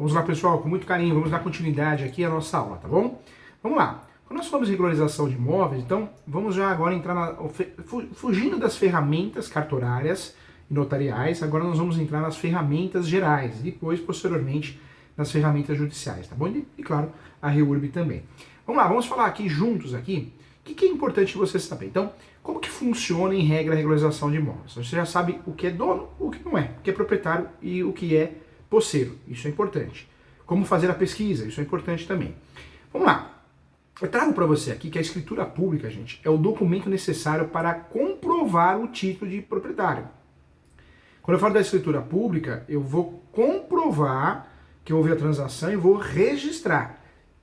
Vamos lá, pessoal, com muito carinho, vamos dar continuidade aqui à nossa aula, tá bom? Vamos lá. Quando nós falamos de regularização de imóveis, então vamos já agora entrar fugindo das ferramentas cartorárias e notariais, agora nós vamos entrar nas ferramentas gerais, e depois, posteriormente, nas ferramentas judiciais, tá bom? E claro, a REURB também. Vamos lá, vamos falar aqui juntos aqui, o que é importante você saber. Então, como que funciona em regra a regularização de imóveis? Você já sabe o que é dono, o que não é, o que é proprietário e o que é posseiro, isso é importante. Como fazer a pesquisa, isso é importante também. Vamos lá, eu trago para você aqui que a escritura pública, gente, é o documento necessário para comprovar o título de proprietário. Quando eu falo da escritura pública, eu vou comprovar que houve a transação e vou registrar.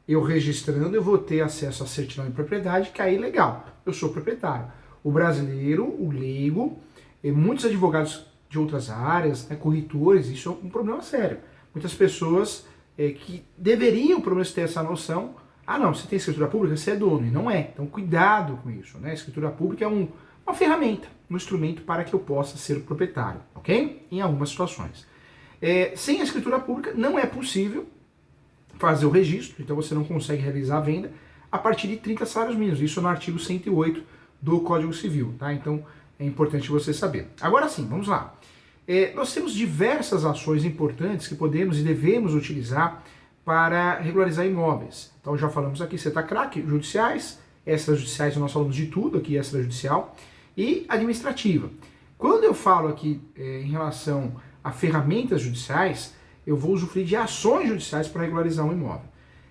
Eu registrando, eu vou ter acesso à certidão de propriedade, que aí legal, eu sou proprietário. O brasileiro, o leigo, e muitos advogados de outras áreas, né, corretores, isso é um problema sério. Muitas pessoas que deveriam, pelo menos, ter essa noção, não, você tem escritura pública, você é dono, e não é. Então, cuidado com isso, né? A escritura pública é uma ferramenta, um instrumento para que eu possa ser o proprietário, ok? Em algumas situações. Sem a escritura pública, não é possível fazer o registro, então você não consegue realizar a venda a partir de 30 salários mínimos, isso no artigo 108 do Código Civil, tá? Então, é importante você saber. Agora sim, vamos lá. Nós temos diversas ações importantes que podemos e devemos utilizar para regularizar imóveis. Então já falamos aqui, CETA-CRAC, judiciais, extrajudiciais, nós falamos de tudo aqui, extrajudicial, e administrativa. Quando eu falo aqui em relação a ferramentas judiciais, eu vou usufruir de ações judiciais para regularizar um imóvel.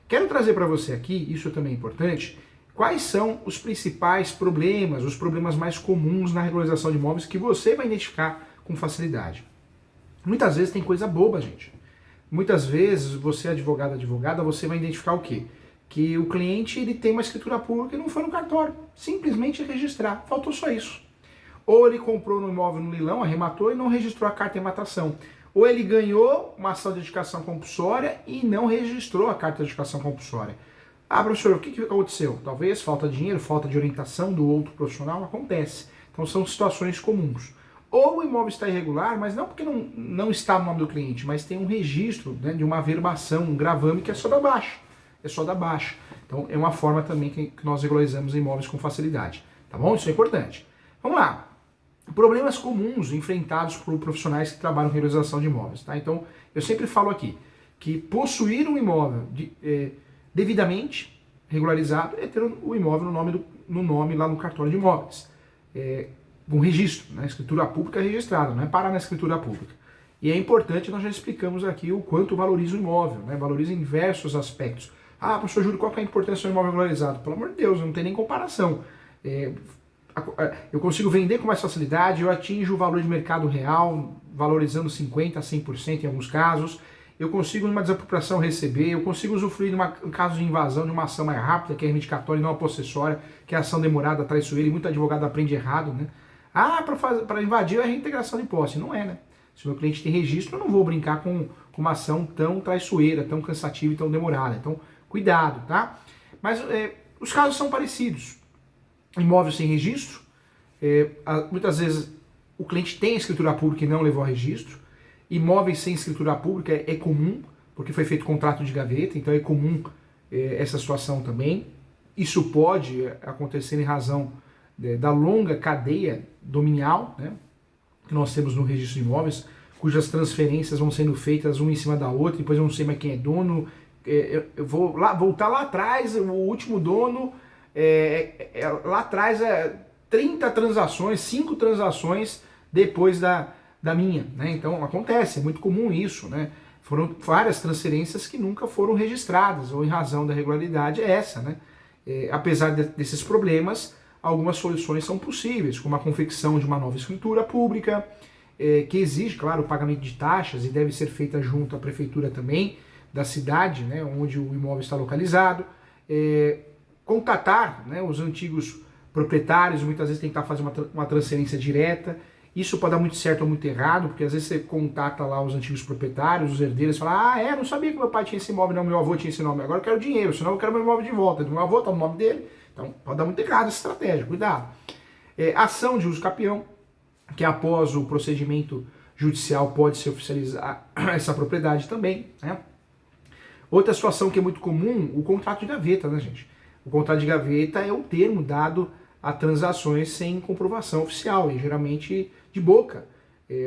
Quero trazer para você aqui, isso também é importante, quais são os principais problemas, os problemas mais comuns na regularização de imóveis que você vai identificar com facilidade. Muitas vezes tem coisa boba, gente. Muitas vezes, você advogada, você vai identificar o quê? Que o cliente ele tem uma escritura pública e não foi no cartório. Simplesmente registrar. Faltou só isso. Ou ele comprou no imóvel no leilão, arrematou e não registrou a carta de arrematação. Ou ele ganhou uma ação de dedicação compulsória e não registrou a carta de dedicação compulsória. Professor, o que aconteceu? Talvez falta de dinheiro, falta de orientação do outro profissional, acontece. Então são situações comuns. Ou o imóvel está irregular, mas não porque não está no nome do cliente, mas tem um registro, né, de uma averbação, um gravame que é só da baixa. É só da baixa. Então é uma forma também que nós regularizamos imóveis com facilidade. Tá bom? Isso é importante. Vamos lá. Problemas comuns enfrentados por profissionais que trabalham com regularização de imóveis. Tá? Então eu sempre falo aqui que possuir um imóvel devidamente regularizado é ter o imóvel no nome lá no cartório de imóveis. Um registro, né? Escritura pública registrada, não é parar na escritura pública. E é importante, nós já explicamos aqui o quanto valoriza o imóvel, né? Valoriza em diversos aspectos. Professor Júlio, qual que é a importância do imóvel regularizado? Pelo amor de Deus, não tem nem comparação. Eu consigo vender com mais facilidade, eu atinjo o valor de mercado real, valorizando 50% a 100% em alguns casos. Eu consigo, numa desapropriação, receber, eu consigo usufruir, em caso de invasão, de uma ação mais rápida, que é reivindicatória e não a possessória, que é a ação demorada, traiçoeira, e muito advogado aprende errado, né? Para invadir é a reintegração de posse. Não é, né? Se o meu cliente tem registro, eu não vou brincar com uma ação tão traiçoeira, tão cansativa e tão demorada. Então, cuidado, tá? Mas os casos são parecidos. Imóvel sem registro, muitas vezes o cliente tem a escritura pública e não levou a registro. Imóveis sem escritura pública é comum, porque foi feito contrato de gaveta, então é comum essa situação também. Isso pode acontecer em razão da longa cadeia dominial, né, que nós temos no registro de imóveis, cujas transferências vão sendo feitas uma em cima da outra, depois eu não sei mais quem é dono. Eu vou voltar lá atrás, o último dono, lá atrás 30 transações, 5 transações depois da minha, né? Então acontece, é muito comum isso, né? Foram várias transferências que nunca foram registradas, ou em razão da irregularidade é essa, né? Apesar desses problemas, algumas soluções são possíveis, como a confecção de uma nova escritura pública, que exige, claro, o pagamento de taxas e deve ser feita junto à prefeitura também, da cidade, né, onde o imóvel está localizado, contatar, né, os antigos proprietários, muitas vezes tentar fazer uma transferência direta. Isso pode dar muito certo ou muito errado, porque às vezes você contata lá os antigos proprietários, os herdeiros, e fala, não sabia que meu pai tinha esse imóvel, não, meu avô tinha esse nome, agora eu quero dinheiro, senão eu quero meu imóvel de volta, meu avô está no nome dele. Então pode dar muito errado essa estratégia, cuidado. Ação de uso capião, que após o procedimento judicial pode se oficializar essa propriedade também, né? Outra situação que é muito comum, o contrato de gaveta, né, gente? O contrato de gaveta é o termo dado a transações sem comprovação oficial e geralmente de boca.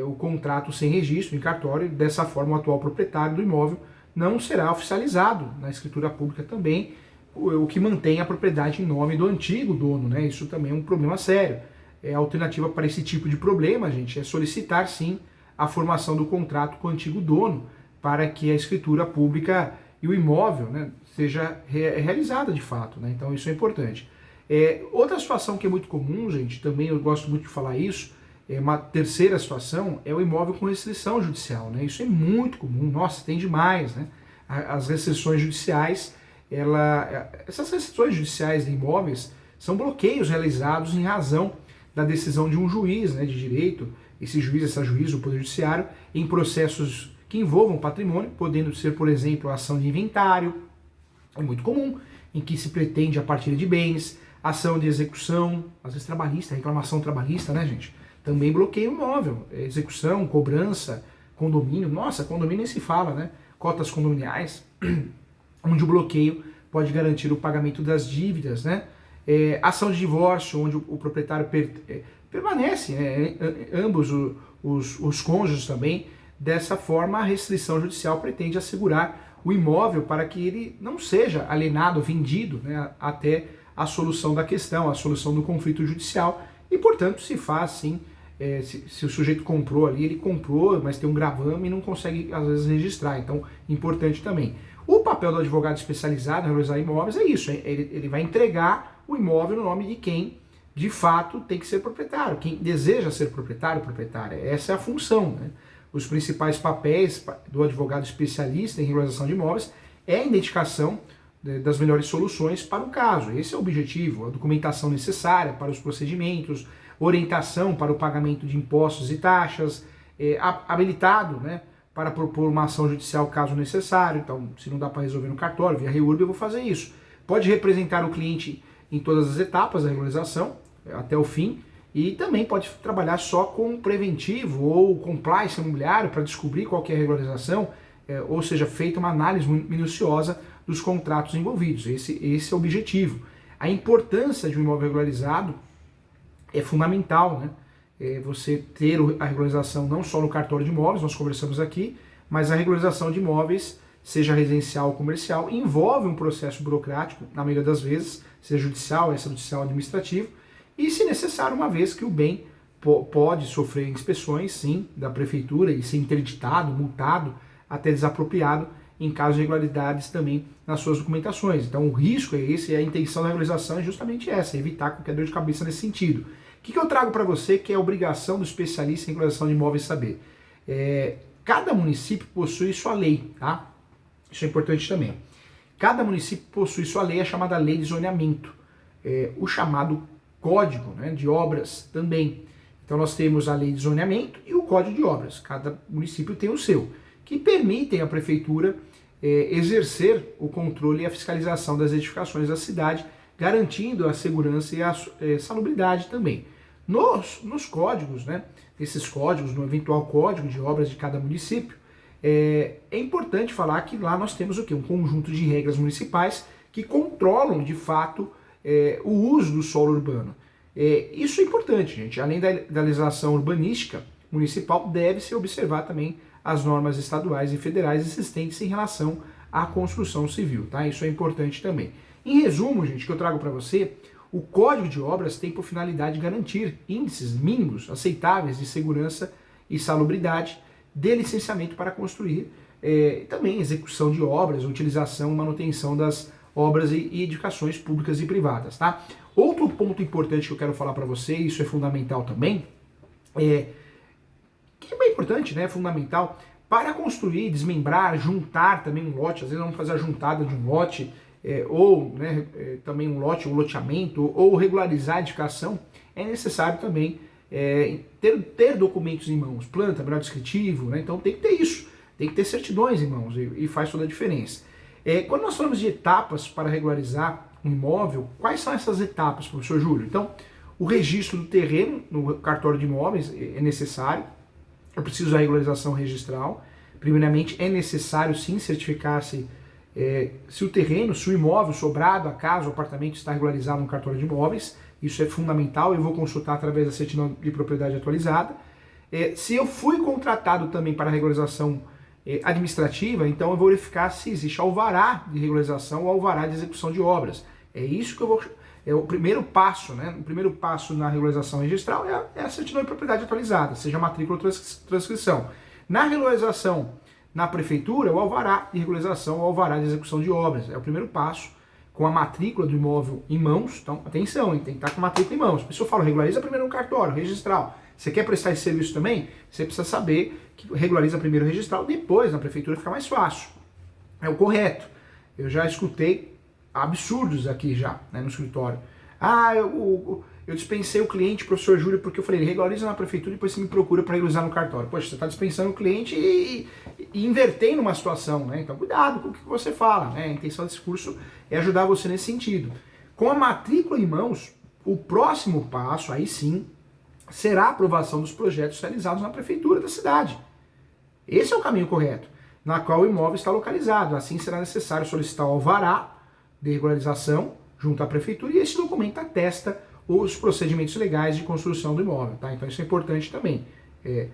O contrato sem registro em cartório, dessa forma o atual proprietário do imóvel não será oficializado na escritura pública também, o que mantém a propriedade em nome do antigo dono, né? Isso também é um problema sério. A alternativa para esse tipo de problema, gente, é solicitar sim a formação do contrato com o antigo dono para que a escritura pública e o imóvel, né, seja realizada de fato, né? Então isso é importante. Outra situação que é muito comum, gente, também eu gosto muito de falar isso, uma terceira situação é o imóvel com restrição judicial, né? Isso é muito comum, nossa, tem demais, né? As restrições judiciais, essas restrições judiciais de imóveis são bloqueios realizados em razão da decisão de um juiz, né, de direito, esse juiz, essa juíza, o Poder Judiciário, em processos que envolvam patrimônio, podendo ser, por exemplo, a ação de inventário, é muito comum, em que se pretende a partilha de bens, ação de execução, às vezes trabalhista, reclamação trabalhista, né, gente? Também bloqueio imóvel, execução, cobrança, condomínio, nossa, condomínio nem se fala, né? Cotas condominiais, onde o bloqueio pode garantir o pagamento das dívidas, né? Ação de divórcio, onde o proprietário permanece, né? Ambos os cônjuges também. Dessa forma, a restrição judicial pretende assegurar o imóvel para que ele não seja alienado, vendido, né? Até a solução da questão, a solução do conflito judicial. E, portanto, se faz, sim, se o sujeito comprou ali, ele comprou, mas tem um gravame e não consegue, às vezes, registrar. Então, importante também. O papel do advogado especializado em regularizar imóveis é isso, ele vai entregar o imóvel no nome de quem, de fato, tem que ser proprietário, quem deseja ser proprietário ou proprietária. Essa é a função, né? Os principais papéis do advogado especialista em regularização de imóveis é a identificação das melhores soluções para o caso. Esse é o objetivo, a documentação necessária para os procedimentos, orientação para o pagamento de impostos e taxas, habilitado, né, para propor uma ação judicial caso necessário. Então, se não dá para resolver no cartório, via REURB, eu vou fazer isso. Pode representar o cliente em todas as etapas da regularização, até o fim, e também pode trabalhar só com preventivo ou compliance imobiliário para descobrir qual que é a regularização, ou seja, feita uma análise minuciosa dos contratos envolvidos. Esse é o objetivo. A importância de um imóvel regularizado é fundamental, né? Você ter a regularização não só no cartório de imóveis, nós conversamos aqui, mas a regularização de imóveis, seja residencial ou comercial, envolve um processo burocrático, na maioria das vezes, seja judicial, extrajudicial, administrativo, e se necessário, uma vez que o bem pode sofrer inspeções, sim, da prefeitura e ser interditado, multado, até desapropriado, em caso de irregularidades também nas suas documentações. Então o risco é esse, e a intenção da regularização é justamente essa, evitar qualquer dor de cabeça nesse sentido. O que eu trago para você que é a obrigação do especialista em regularização de imóveis saber? Cada município possui sua lei, tá? Isso é importante também. Cada município possui sua lei, a chamada lei de zoneamento, o chamado código, né, de obras também. Então nós temos a lei de zoneamento e o código de obras. Cada município tem o seu, que permitem à prefeitura exercer o controle e a fiscalização das edificações da cidade, garantindo a segurança e a salubridade também. Nos códigos, né, esses códigos, no eventual código de obras de cada município, é importante falar que lá nós temos o quê? Um conjunto de regras municipais que controlam, de fato, o uso do solo urbano. Isso é importante, gente. Além da legislação urbanística municipal, deve-se observar também as normas estaduais e federais existentes em relação à construção civil, tá? Isso é importante também. Em resumo, gente, que eu trago para você, o Código de Obras tem por finalidade garantir índices mínimos aceitáveis de segurança e salubridade de licenciamento para construir, também execução de obras, utilização e manutenção das obras e edificações públicas e privadas, tá? Outro ponto importante que eu quero falar para você, e isso é fundamental também, que é bem importante, né? É fundamental para construir, desmembrar, juntar também um lote. Às vezes vamos fazer a juntada de um lote, ou né, também um lote, um loteamento, ou regularizar a edificação. É necessário também ter documentos em mãos, planta, melhor descritivo, né? Então tem que ter isso, tem que ter certidões em mãos e faz toda a diferença. Quando nós falamos de etapas para regularizar um imóvel, quais são essas etapas, professor Júlio? Então, o registro do terreno no cartório de imóveis é necessário. Eu preciso da regularização registral. Primeiramente, é necessário sim certificar-se se o terreno, se o imóvel sobrado, a casa, o apartamento está regularizado no cartório de imóveis, isso é fundamental, eu vou consultar através da certidão de propriedade atualizada. Se eu fui contratado também para regularização administrativa, então eu vou verificar se existe alvará de regularização ou alvará de execução de obras. É isso que eu vou... É o primeiro passo, né? O primeiro passo na regularização registral é a certidão de propriedade atualizada, seja matrícula ou transcrição. Na regularização na prefeitura, o alvará de regularização ou alvará de execução de obras. É o primeiro passo, com a matrícula do imóvel em mãos. Então, atenção, hein? Tem que estar com a matrícula em mãos. Por isso eu falo, regulariza primeiro no cartório, registral. Você quer prestar esse serviço também? Você precisa saber que regulariza primeiro o registral, depois na prefeitura fica mais fácil. É o correto. Eu já escutei absurdos aqui já, né, no escritório. Eu dispensei o cliente, professor Júlio, porque eu falei, regulariza na prefeitura e depois você me procura para regularizar no cartório. Poxa, você está dispensando o cliente e invertendo uma situação, né? Então cuidado com o que você fala, né? A intenção desse curso é ajudar você nesse sentido. Com a matrícula em mãos, o próximo passo, aí sim, será a aprovação dos projetos realizados na prefeitura da cidade. Esse é o caminho correto, na qual o imóvel está localizado. Assim será necessário solicitar o alvará de regularização junto à prefeitura e esse documento atesta os procedimentos legais de construção do imóvel, tá? Então isso é importante também. É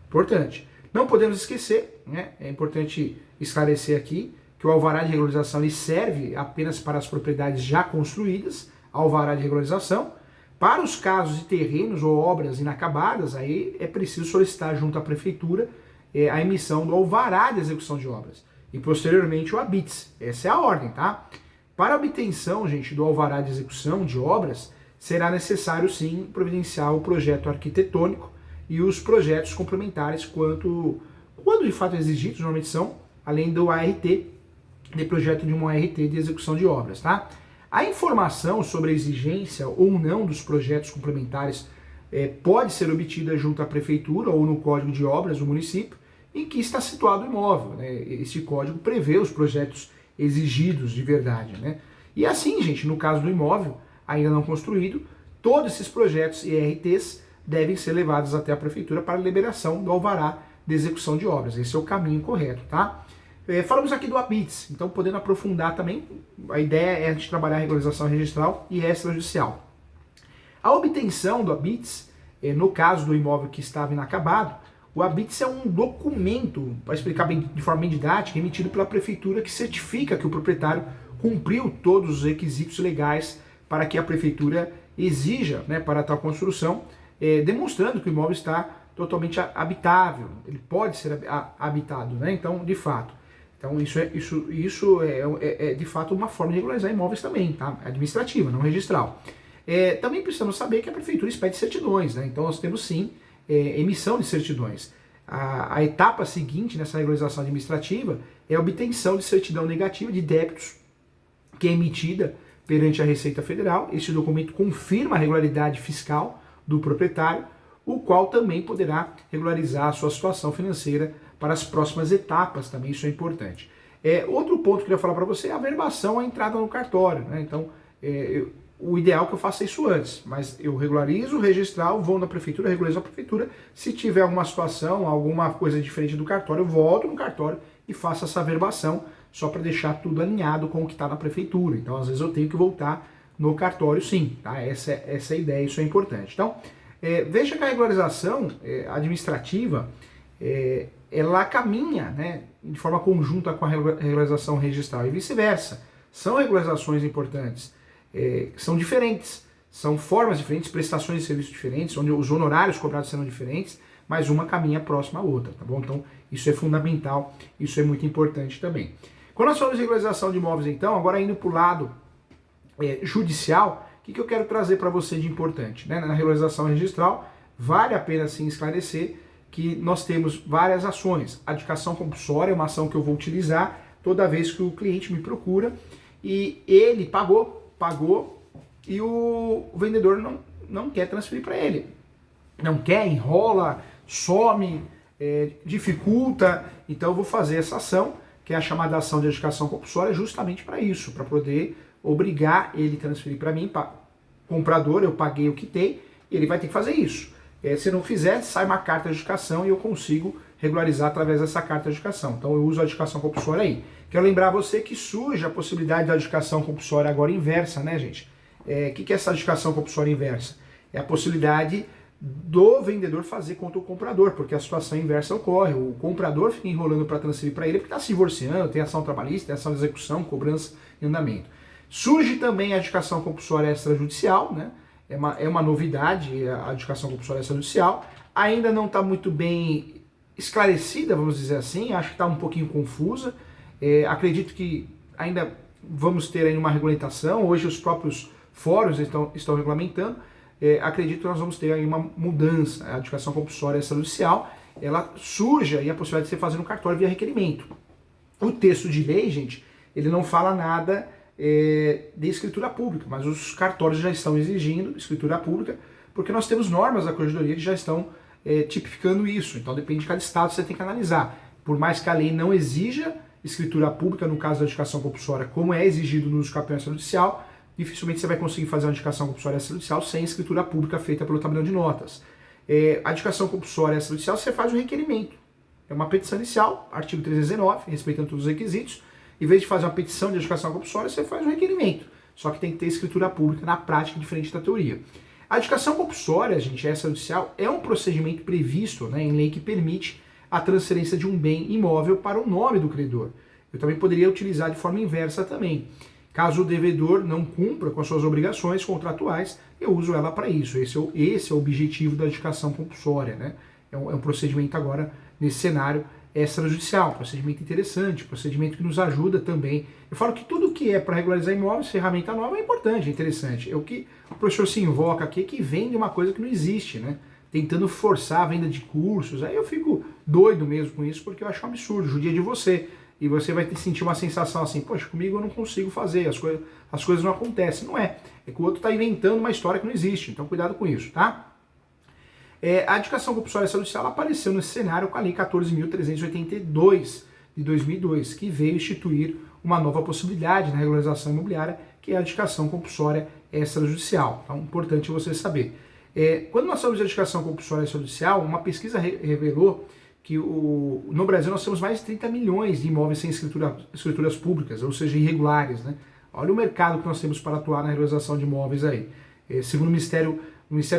importante. Não podemos esquecer, né? É importante esclarecer aqui que o alvará de regularização ele serve apenas para as propriedades já construídas, alvará de regularização. Para os casos de terrenos ou obras inacabadas, aí é preciso solicitar junto à prefeitura a emissão do alvará de execução de obras e posteriormente o ABITS. Essa é a ordem, tá? Para a obtenção, gente, do alvará de execução de obras, será necessário sim providenciar o projeto arquitetônico e os projetos complementares quando de fato exigidos, normalmente são, além do ART, de projeto de um ART de execução de obras, tá? A informação sobre a exigência ou não dos projetos complementares pode ser obtida junto à prefeitura ou no código de obras do município em que está situado o imóvel, né? Este código prevê os projetos exigidos de verdade, né? E assim, gente, no caso do imóvel ainda não construído, todos esses projetos e ERTs devem ser levados até a prefeitura para liberação do alvará de execução de obras. Esse é o caminho correto, tá? Falamos aqui do ABITS, então podendo aprofundar também, a ideia é a gente trabalhar a regularização registral e extrajudicial. A obtenção do ABITS, no caso do imóvel que estava inacabado, o ABITS é um documento, para explicar de forma bem didática, emitido pela prefeitura que certifica que o proprietário cumpriu todos os requisitos legais para que a prefeitura exija, né, para tal construção, demonstrando que o imóvel está totalmente habitável, ele pode ser habitado, né? Então, de fato. Então, isso é de fato uma forma de regularizar imóveis também, tá? Administrativa, não registral. Também precisamos saber que a prefeitura expede certidões, né? Então, nós temos sim emissão de certidões. A etapa seguinte nessa regularização administrativa é a obtenção de certidão negativa de débitos, que é emitida perante a Receita Federal. Este documento confirma a regularidade fiscal do proprietário, o qual também poderá regularizar a sua situação financeira para as próximas etapas, também isso é importante. Outro ponto que eu queria falar para você é a averbação à entrada no cartório, né? Então, o ideal é que eu faça isso antes, mas eu regularizo o registral, vou na prefeitura, regularizo a prefeitura. Se tiver alguma situação, alguma coisa diferente do cartório, eu volto no cartório e faço essa averbação, só para deixar tudo alinhado com o que está na prefeitura. Então, às vezes eu tenho que voltar no cartório sim, tá? Essa é a ideia, isso é importante. Então, veja que a regularização administrativa, ela caminha, né, de forma conjunta com a regularização registral e vice-versa. São regularizações importantes, são diferentes, são formas diferentes, prestações de serviços diferentes, onde os honorários cobrados serão diferentes, mas uma caminha próxima à outra, tá bom? Então, isso é fundamental, isso é muito importante também. Quando nós falamos de regularização de imóveis, então, agora indo para o lado judicial, o que eu quero trazer para você de importante, né? Na regularização registral, vale a pena sim esclarecer que nós temos várias ações. A adjudicação compulsória é uma ação que eu vou utilizar toda vez que o cliente me procura e ele pagou e o vendedor não quer transferir para ele. Não quer, enrola, some, dificulta. Então eu vou fazer essa ação, que é a chamada ação de adjudicação compulsória, justamente para isso, para poder obrigar ele a transferir para mim, comprador, eu paguei o que tem, e ele vai ter que fazer isso. Se não fizer, sai uma carta de adjudicação e eu consigo regularizar através dessa carta de adjudicação. Então eu uso a adjudicação compulsória aí. Quero lembrar você que surge a possibilidade da adjudicação compulsória agora inversa, né, gente? O que é essa adjudicação compulsória inversa? É a possibilidade do vendedor fazer contra o comprador, porque a situação inversa ocorre. O comprador fica enrolando para transferir para ele porque está se divorciando, tem ação trabalhista, tem ação de execução, cobrança em andamento. Surge também a adjudicação compulsória extrajudicial, né? É uma novidade a adjudicação compulsória extrajudicial. Ainda não está muito bem esclarecida, vamos dizer assim, acho que está um pouquinho confusa. Acredito que ainda vamos ter aí uma regulamentação, hoje os próprios fóruns estão regulamentando. Acredito que nós vamos ter aí uma mudança. A adjudicação compulsória extrajudicial, ela surge aí a possibilidade de você fazer um cartório via requerimento. O texto de lei, gente, ele não fala nada de escritura pública, mas os cartórios já estão exigindo escritura pública, porque nós temos normas da Corregedoria que já estão tipificando isso. Então depende de cada estado, você tem que analisar. Por mais que a lei não exija escritura pública, no caso da adjudicação compulsória, como é exigido no uso campeão extrajudicial, dificilmente você vai conseguir fazer uma adjudicação compulsória extrajudicial sem escritura pública feita pelo tabelião de notas. A adjudicação compulsória extrajudicial, você faz um requerimento. É uma petição inicial, artigo 319, respeitando todos os requisitos. Em vez de fazer uma petição de adjudicação compulsória, você faz um requerimento. Só que tem que ter escritura pública na prática, diferente da teoria. A adjudicação compulsória, gente, extrajudicial, é um procedimento previsto, né, em lei que permite a transferência de um bem imóvel para o nome do credor. Eu também poderia utilizar de forma inversa também. Caso o devedor não cumpra com as suas obrigações contratuais, eu uso ela para isso. Esse é o objetivo da adjudicação compulsória, né? É um procedimento agora, nesse cenário, extrajudicial, procedimento interessante, procedimento que nos ajuda também. Eu falo que tudo que é para regularizar imóveis, ferramenta nova, é importante, é interessante. É o que o professor se invoca aqui, que vende uma coisa que não existe, né? Tentando forçar a venda de cursos. Aí eu fico doido mesmo com isso, porque eu acho um absurdo, judia de você. E você vai sentir uma sensação assim, poxa, comigo eu não consigo fazer, as coisas não acontecem. Não é. É que o outro está inventando uma história que não existe. Então cuidado com isso, tá? A adjudicação compulsória extrajudicial apareceu nesse cenário com a Lei 14.382 de 2002, que veio instituir uma nova possibilidade na regularização imobiliária, que é a adjudicação compulsória extrajudicial. Então, importante você saber. Quando nós falamos de adjudicação compulsória extrajudicial, uma pesquisa revelou que no Brasil nós temos mais de 30 milhões de imóveis sem escrituras públicas, ou seja, irregulares, né? Olha o mercado que nós temos para atuar na regularização de imóveis aí. Segundo o Ministério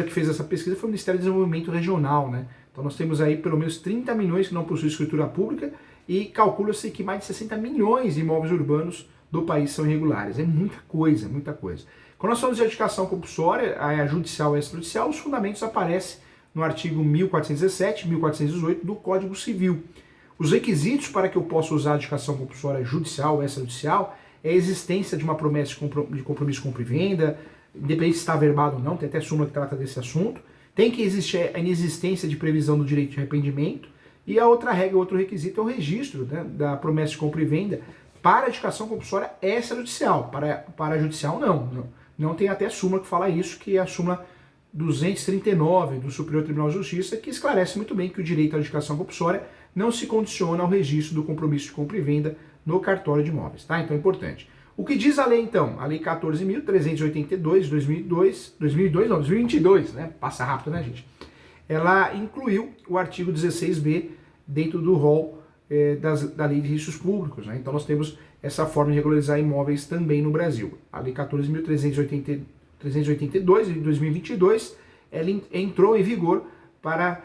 que fez essa pesquisa foi o Ministério do Desenvolvimento Regional, né? Então nós temos aí pelo menos 30 milhões que não possuem escritura pública e calcula-se que mais de 60 milhões de imóveis urbanos do país são irregulares. É muita coisa, muita coisa. Quando nós falamos de adjudicação compulsória, a judicial e a extrajudicial, os fundamentos aparecem no artigo 1417 e 1418 do Código Civil. Os requisitos para que eu possa usar a adjudicação compulsória judicial ou extrajudicial é a existência de uma promessa de compromisso de compra e venda, independente se está averbado ou não, tem até súmula que trata desse assunto. Tem que existir a inexistência de previsão do direito de arrependimento. E a outra regra, outro requisito é o registro, né, da promessa de compra e venda para a adjudicação compulsória extrajudicial. Para a judicial, não. Não tem até súmula que fala isso, que é a súmula 239 do Superior Tribunal de Justiça, que esclarece muito bem que o direito à adjudicação compulsória não se condiciona ao registro do compromisso de compra e venda no cartório de imóveis, tá? Então é importante. O que diz a lei, então? A lei 14.382 de 2022, né? Passa rápido, né, gente? Ela incluiu o artigo 16b dentro do rol da lei de registros públicos, né? Então nós temos essa forma de regularizar imóveis também no Brasil. A lei 14.382 de 2022, ela entrou em vigor para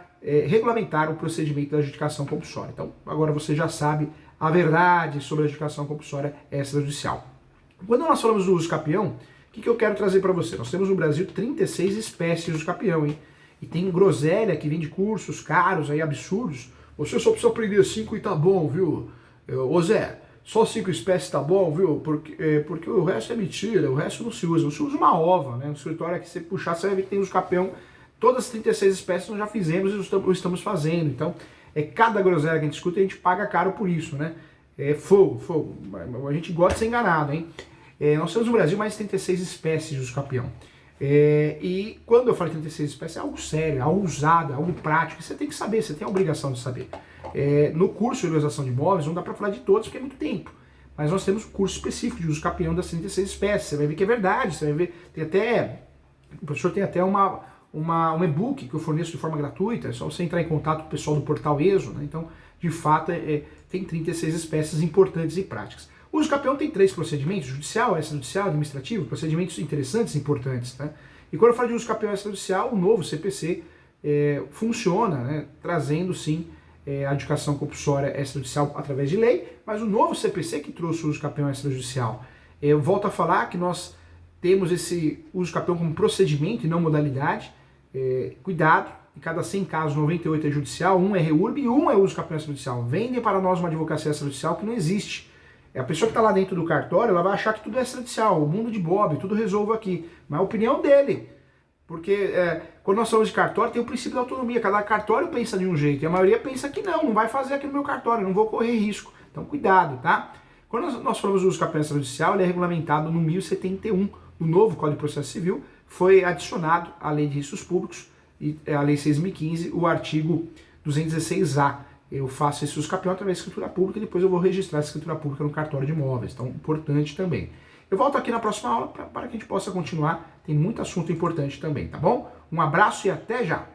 regulamentar o procedimento da adjudicação compulsória. Então, agora você já sabe a verdade sobre a adjudicação compulsória extrajudicial. Quando nós falamos do uso capião, o que eu quero trazer para você? Nós temos no Brasil 36 espécies de uso capião, hein? E tem groselha que vem de cursos caros, aí, absurdos. Você só precisa aprender 5 e tá bom, viu? Ô Zé, só 5 espécies tá bom, viu? Porque o resto é mentira, o resto não se usa. Você usa uma ova, né? No escritório aqui, você puxar, você vai ver que tem uso capião. Todas as 36 espécies nós já fizemos e estamos fazendo. Então, cada groselha que a gente escuta, a gente paga caro por isso, né? Fogo. A gente gosta de ser enganado, hein? Nós temos no Brasil mais de 36 espécies de uso capião. E quando eu falo 36 espécies, é algo sério, é algo usado, é algo prático. Você tem que saber, você tem a obrigação de saber. No curso de regularização de imóveis, não dá para falar de todos, porque é muito tempo. Mas nós temos um curso específico de uso capião das 36 espécies. Você vai ver que é verdade, você vai ver, o professor tem até uma um e-book que eu forneço de forma gratuita, é só você entrar em contato com o pessoal do portal ESO, né? Então, de fato, tem 36 espécies importantes e práticas. O uso capião tem 3 procedimentos, judicial, extrajudicial, administrativo, procedimentos interessantes e importantes, né? E quando eu falo de uso capião extrajudicial, o novo CPC funciona, né, trazendo sim a adjudicação compulsória extrajudicial através de lei, mas o novo CPC que trouxe o uso capião extrajudicial. Eu volto a falar que nós temos esse uso capião como procedimento e não modalidade. Cuidado, em cada 100 casos, 98 é judicial, 1 é REURB e 1 é uso capião extrajudicial. Vendem para nós uma advocacia extrajudicial que não existe. A pessoa que está lá dentro do cartório, ela vai achar que tudo é extrajudicial, o mundo de Bob, tudo resolvo aqui. Mas é a opinião dele. Porque quando nós falamos de cartório, tem o princípio da autonomia. Cada cartório pensa de um jeito e a maioria pensa que não vai fazer aqui no meu cartório, não vou correr risco. Então cuidado, tá? Quando nós falamos do uso capião extrajudicial, ele é regulamentado no 1071 do novo Código de Processo Civil, foi adicionado à Lei de Registros Públicos e a Lei 6.015, o artigo 216A. Eu faço esse uso capião através da escritura pública e depois eu vou registrar essa escritura pública no cartório de imóveis. Então, importante também. Eu volto aqui na próxima aula para que a gente possa continuar. Tem muito assunto importante também, tá bom? Um abraço e até já!